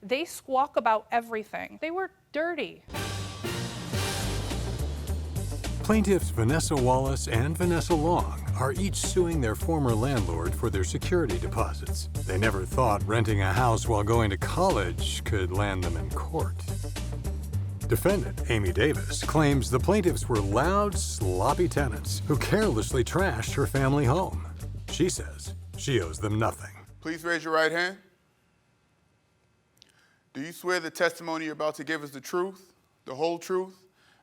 They squawk about everything. They were dirty. Plaintiffs Vanessa Wallace and Vanessa Long are each suing their former landlord for their security deposits. They never thought renting a house while going to college could land them in court. Defendant Aimee Davis claims the plaintiffs were loud, sloppy tenants who carelessly trashed her family home. She says she owes them nothing. Please raise your right hand. Do you swear the testimony you're about to give is the truth, the whole truth,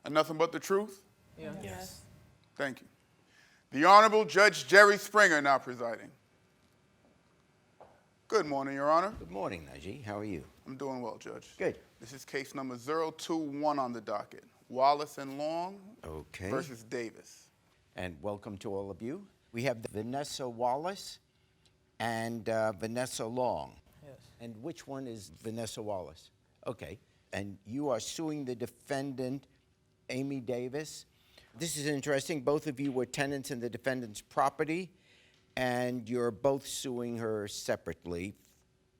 and nothing but the truth? Yes. Thank you. The Honorable Judge Jerry Springer now presiding. Good morning, Your Honor. Good morning, Najee. How are you? I'm doing well, Judge. Good. This is case number 021 on the docket. Wallace and Long versus Davis. And welcome to all of you. We have Vanessa Wallace and Vanessa Long. Yes. And which one is Vanessa Wallace? Okay. And you are suing the defendant, Aimee Davis. This is interesting. Both of you were tenants in the defendant's property, and you're both suing her separately.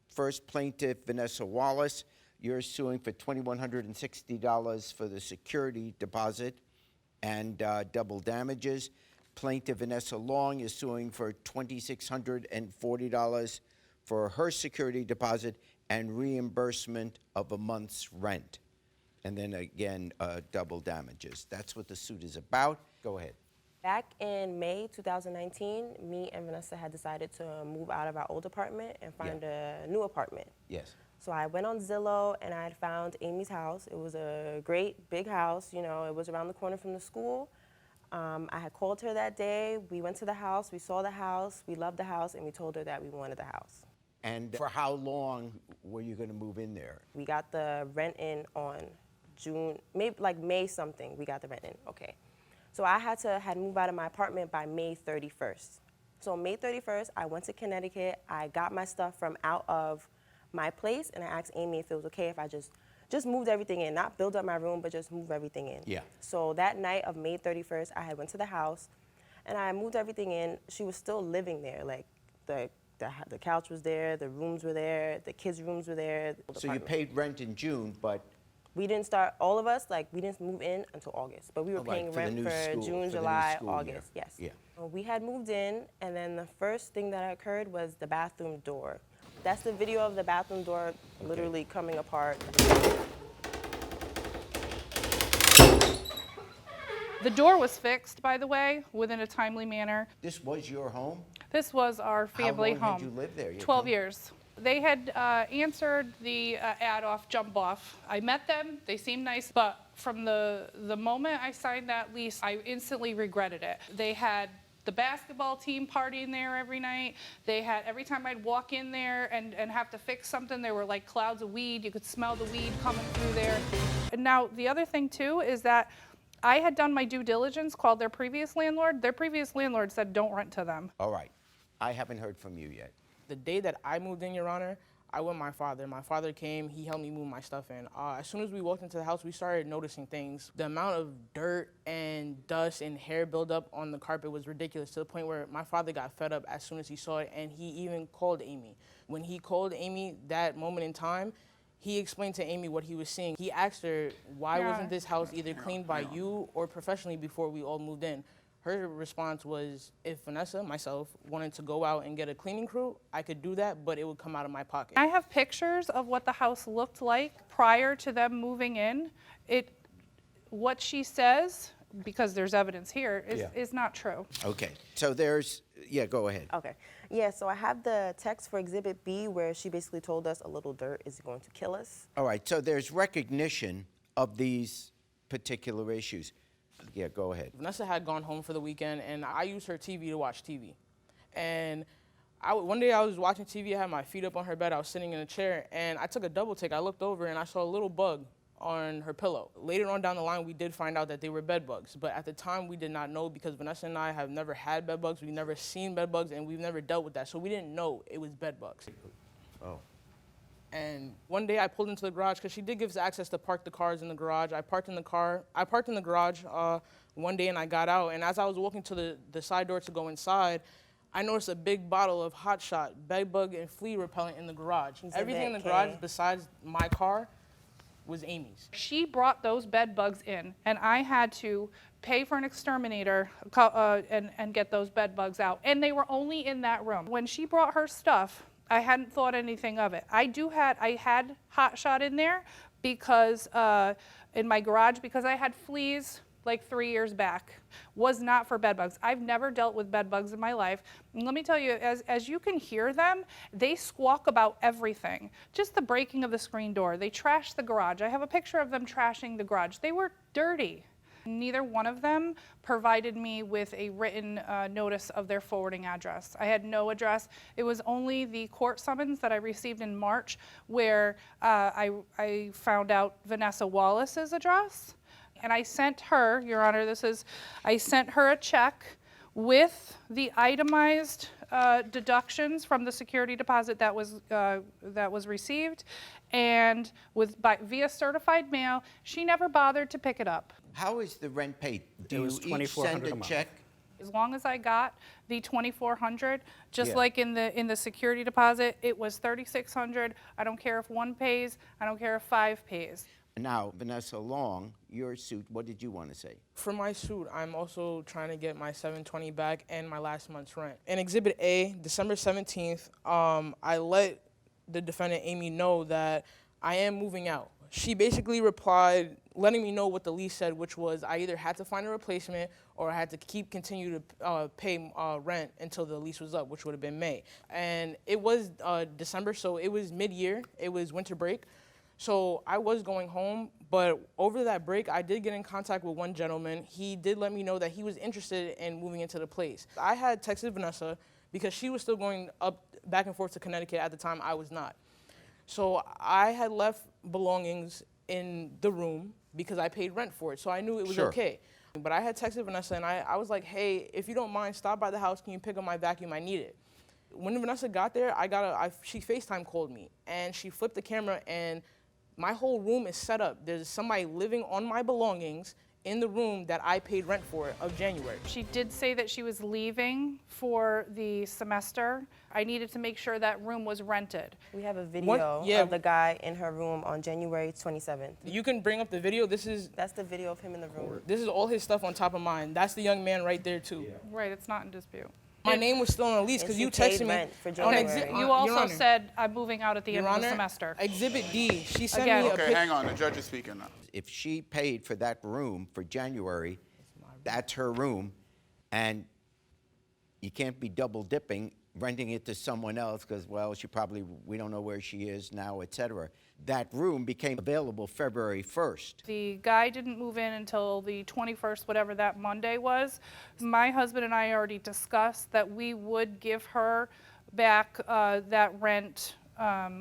First, plaintiff Vanessa Wallace, you're suing for $2,160 for the security deposit and double damages. Plaintiff Vanessa Long is suing for $2,640 for her security deposit and reimbursement of a month's rent. And then again, double damages. That's what the suit is about. Go ahead. Back in May 2019, me and Vanessa had decided to move out of our old apartment and find a new apartment. Yes. So I went on Zillow and I had found Aimee's house. It was a great big house, you know, it was around the corner from the school. I had called her that day. We went to the house, we saw the house, we loved the house, and we told her that we wanted the house. And for how long were you going to move in there? We got the rent in on June, maybe like May something, we got the rent in, okay. So I had moved out of my apartment by May 31st. So May 31st, I went to Connecticut, I got my stuff from out of my place, and I asked Aimee if it was okay if I just moved everything in, not build up my room, but just move everything in. Yeah. So that night of May 31st, I had went to the house, and I moved everything in. She was still living there, like the couch was there, the rooms were there, the kids' rooms were there. So you paid rent in June, but we didn't start, all of us, like, we didn't move in until August, but we were paying rent for June, July, August, yes. Yeah. We had moved in, and then the first thing that occurred was the bathroom door. That's the video of the bathroom door literally coming apart. The door was fixed, by the way, within a timely manner. This was your home? This was our family home. How long had you lived there? 12 years. They had answered the ad off, jump off. I met them, they seemed nice, but from the moment I signed that lease, I instantly regretted it. They had the basketball team partying there every night. They had, every time I'd walk in there and have to fix something, there were like clouds of weed. You could smell the weed coming through there. And now the other thing too is that I had done my due diligence, called their previous landlord. Their previous landlord said don't rent to them. All right. I haven't heard from you yet. The day that I moved in, Your Honor, I went with my father. My father came, he helped me move my stuff in. As soon as we walked into the house, we started noticing things. The amount of dirt and dust and hair buildup on the carpet was ridiculous, to the point where my father got fed up as soon as he saw it, and he even called Aimee. When he called Aimee that moment in time, he explained to Aimee what he was seeing. He asked her, why wasn't this house either cleaned by you or professionally before we all moved in? Her response was, if Vanessa, myself, wanted to go out and get a cleaning crew, I could do that, but it would come out of my pocket. I have pictures of what the house looked like prior to them moving in. What she says, because there's evidence here, is not true. Okay. So there's, go ahead. Okay. Yeah, so I have the text for Exhibit B where she basically told us a little dirt is going to kill us. All right. So there's recognition of these particular issues. Yeah, go ahead. Vanessa had gone home for the weekend, and I used her TV to watch TV. And one day I was watching TV, I had my feet up on her bed, I was sitting in a chair, and I took a double take. I looked over and I saw a little bug on her pillow. Later on down the line, we did find out that they were bed bugs, but at the time we did not know, because Vanessa and I have never had bed bugs, we've never seen bed bugs, and we've never dealt with that, so we didn't know it was bed bugs. Oh. And one day I pulled into the garage, because she did give us access to park the cars in the garage. I parked in the garage one day, and I got out, and as I was walking to the side door to go inside, I noticed a big bottle of Hot Shot, bed bug and flea repellent in the garage. Everything in the garage besides my car was Amy's. She brought those bed bugs in, and I had to pay for an exterminator and get those bed bugs out. And they were only in that room. When she brought her stuff, I hadn't thought anything of it. I had Hot Shot in there because in my garage because I had fleas like 3 years back. Was not for bed bugs. I've never dealt with bed bugs in my life. And let me tell you, as you can hear them, they squawk about everything. Just the breaking of the screen door. They trashed the garage. I have a picture of them trashing the garage. They were dirty. Neither one of them provided me with a written notice of their forwarding address. I had no address. It was only the court summons that I received in March where I found out Vanessa Wallace's address. And I sent her, Your Honor, I sent her a check with the itemized deductions from the security deposit that was received, and via certified mail. She never bothered to pick it up. How is the rent paid? Do was you each $2,400 send a a month. check? As long as I got the $2,400, just Yeah. like in the security deposit, it was $3,600. I don't care if one pays. I don't care if 5 pays. Now, Vanessa Long, your suit, what did you want to say? For my suit, I'm also trying to get my $720 back and my last month's rent. In Exhibit A, December 17th, I let the defendant Amy know that I am moving out. She basically replied, letting me know what the lease said, which was I either had to find a replacement or I had to continue to pay rent until the lease was up, which would have been May. And it was December, so it was mid-year. It was winter break. So I was going home, but over that break, I did get in contact with one gentleman. He did let me know that he was interested in moving into the place. I had texted Vanessa because she was still going back and forth to Connecticut at the time. I was not. So I had left belongings in the room because I paid rent for it, so I knew it was Sure. okay. But I had texted Vanessa, and I was like, hey, if you don't mind, stop by the house. Can you pick up my vacuum? I need it. When Vanessa got there, she FaceTime called me, and she flipped the camera, and my whole room is set up. There's somebody living on my belongings in the room that I paid rent for of January. She did say that she was leaving for the semester. I needed to make sure that room was rented. We have a video of the guy in her room on January 27th. You can bring up the video. That's the video of him in the room. This is all his stuff on top of mine. That's the young man right there too. Right, it's not in dispute. My name was still on the lease And because she you paid texted me. rent for on January. You Your also Honor. said I'm moving out at the end Your of the Honor, semester. Exhibit D, she sent Again. me a Okay, pic. hang on. The judge is speaking now. If she paid for that room for January, that's her room, and you can't be double dipping, renting it to someone else because, well, we don't know where she is now, et cetera. That room became available February 1st. The guy didn't move in until the 21st, whatever that Monday was. My husband and I already discussed that we would give her back that rent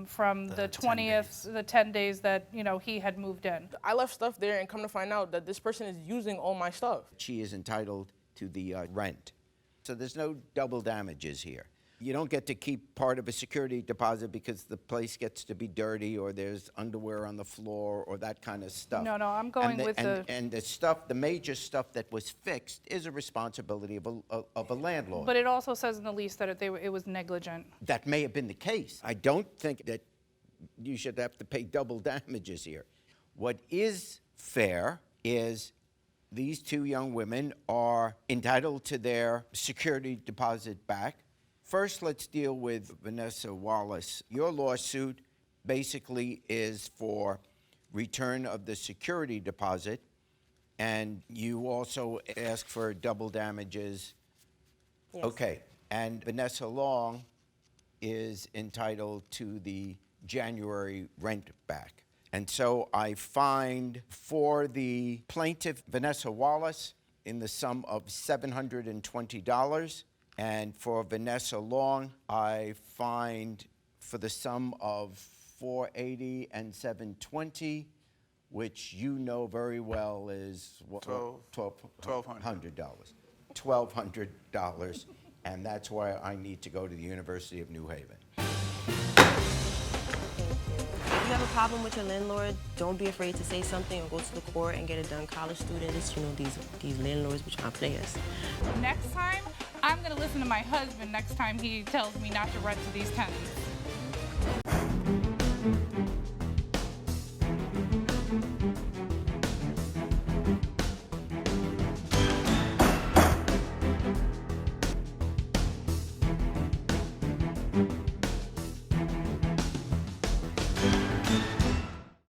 from the 20th, the 10 days that, he had moved in. I left stuff there and come to find out that this person is using all my stuff. She is entitled to the rent. So there's no double damages here. You don't get to keep part of a security deposit because the place gets to be dirty or there's underwear on the floor or that kind of stuff. No, I'm going with the... And the major stuff that was fixed is a responsibility of a landlord. But it also says in the lease that it was negligent. That may have been the case. I don't think that you should have to pay double damages here. What is fair is these two young women are entitled to their security deposit back. First, let's deal with Vanessa Wallace. Your lawsuit basically is for return of the security deposit, and you also ask for double damages. Yes. Okay, and Vanessa Long is entitled to the January rent back. And so I find for the plaintiff, Vanessa Wallace, in the sum of $720. And for Vanessa Long, I find for the sum of $480 and $720, which you know very well is $1,200. $1,200, and that's why I need to go to the University of New Haven. If you have a problem with your landlord, don't be afraid to say something or go to the court and get it done. College students, these landlords be trying to play us. Next time, I'm gonna listen to my husband next time he tells me not to rent to these tenants.